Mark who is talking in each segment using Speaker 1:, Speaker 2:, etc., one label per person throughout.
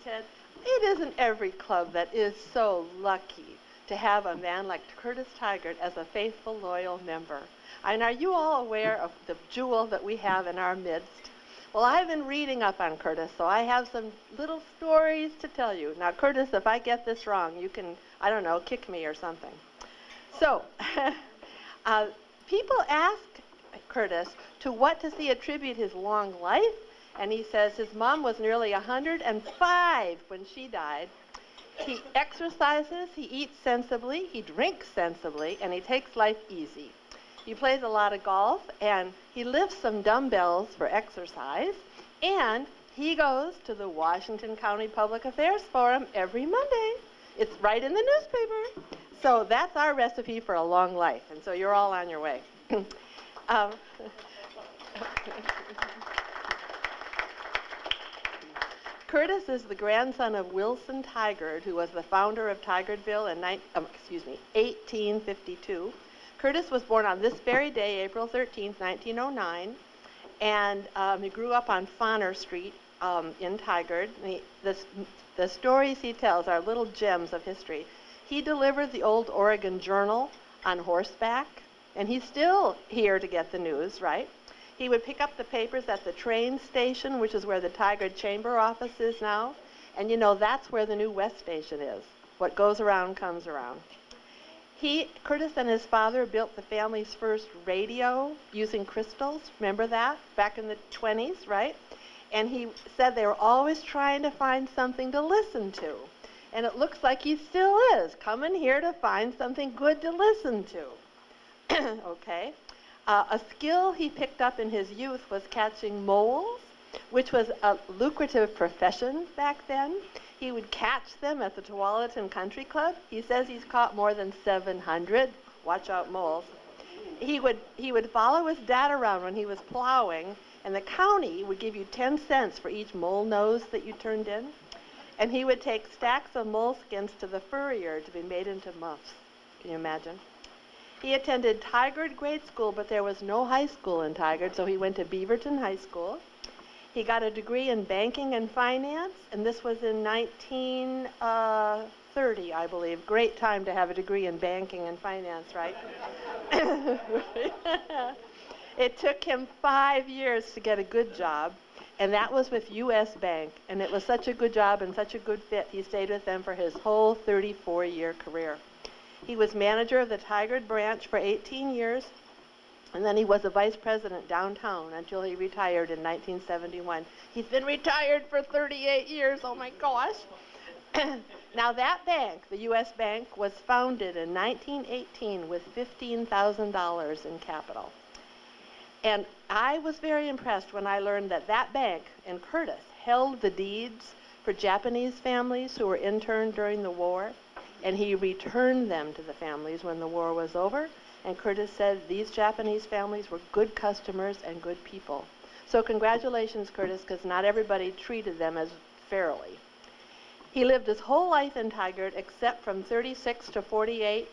Speaker 1: Ted. It isn't every club that is so lucky to have a man like Curtis Tigard as a faithful, loyal member. And are you all aware of the jewel that we have in our midst? Well, I've been reading up on Curtis, so I have some little stories to tell you. Now, Curtis, if I get this wrong, you can, I don't know, kick me or something. So, people ask Curtis to what does he attribute his long life, and he says his mom was nearly 105 when she died. He exercises, he eats sensibly, he drinks sensibly, and he takes life easy. He plays a lot of golf, and he lifts some dumbbells for exercise, and he goes to the Washington County Public Affairs Forum every Monday. It's right in the newspaper. So that's our recipe for a long life, and so you're all on your way. Curtis is the grandson of Wilson Tigard, who was the founder of Tigardville in 1852. Curtis was born on this very day, April 13th, 1909, and he grew up on Fonner Street in Tigard. The stories he tells are little gems of history. He delivered the old Oregon Journal on horseback, and he's still here to get the news, right? He would pick up the papers at the train station, which is where the Tigard Chamber office is now. And you know, that's where the new West Station is. What goes around comes around. Curtis and his father built the family's first radio using crystals. Remember that? Back in the 20s, right? And he said they were always trying to find something to listen to. And it looks like he still is, coming here to find something good to listen to. Okay. A skill he picked up in his youth was catching moles, which was a lucrative profession back then. He would catch them at the Tualatin Country Club. He says he's caught more than 700. Watch out, moles. He would follow his dad around when he was plowing, and the county would give you 10 cents for each mole nose that you turned in. And he would take stacks of moleskins to the furrier to be made into muffs. Can you imagine? He attended Tigard grade school, but there was no high school in Tigard, so he went to Beaverton High School. He got a degree in banking and finance, and this was in 1930, I believe. Great time to have a degree in banking and finance, right? It took him 5 years to get a good job, and that was with U.S. Bank, and it was such a good job and such a good fit, he stayed with them for his whole 34-year career. He was manager of the Tigard branch for 18 years, and then he was a vice president downtown until he retired in 1971. He's been retired for 38 years, oh my gosh. Now that bank, the U.S. Bank, was founded in 1918 with $15,000 in capital. And I was very impressed when I learned that that bank in Curtis held the deeds for Japanese families who were interned during the war, and he returned them to the families when the war was over. And Curtis said these Japanese families were good customers and good people. So congratulations, Curtis, because not everybody treated them as fairly. He lived his whole life in Tigard except from 1936 to 48,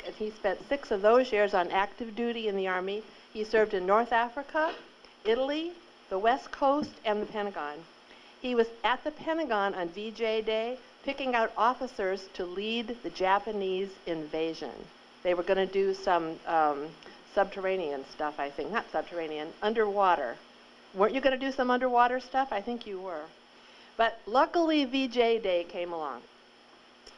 Speaker 1: and he spent 6 of those years on active duty in the Army. He served in North Africa, Italy, the West Coast, and the Pentagon. He was at the Pentagon on VJ Day, picking out officers to lead the Japanese invasion. They were going to do some subterranean stuff, I think. Not subterranean, underwater. Weren't you going to do some underwater stuff? I think you were. But luckily, VJ Day came along.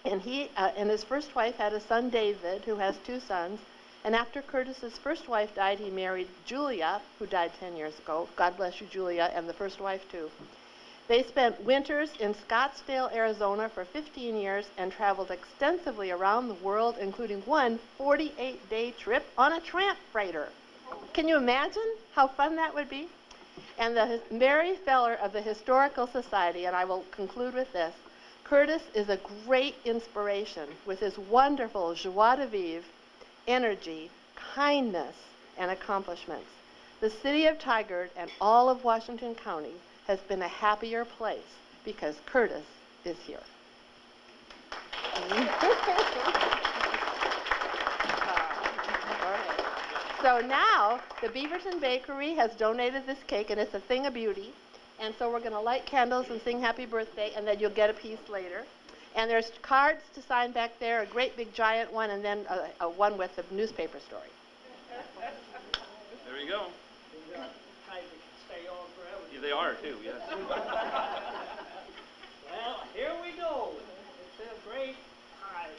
Speaker 1: And he and his first wife had a son, David, who has 2 sons. And after Curtis's first wife died, he married Julia, who died 10 years ago. God bless you, Julia, and the first wife, too. They spent winters in Scottsdale, Arizona for 15 years and traveled extensively around the world, including one 48-day trip on a tramp freighter. Can you imagine how fun that would be? And the Mary Feller of the Historical Society, and I will conclude with this, Curtis is a great inspiration with his wonderful joie de vivre, energy, kindness, and accomplishments. The city of Tigard and all of Washington County has been a happier place because Curtis is here. So now the Beaverton Bakery has donated this cake, and it's a thing of beauty. And so we're going to light candles and sing happy birthday, and then you'll get a piece later. And there's cards to sign back there, a great big giant one, and then a one with a newspaper story.
Speaker 2: There you go.
Speaker 3: These are type that can stay on forever.
Speaker 2: Yeah, they are too, yes.
Speaker 3: Well, here we go. It's a great time.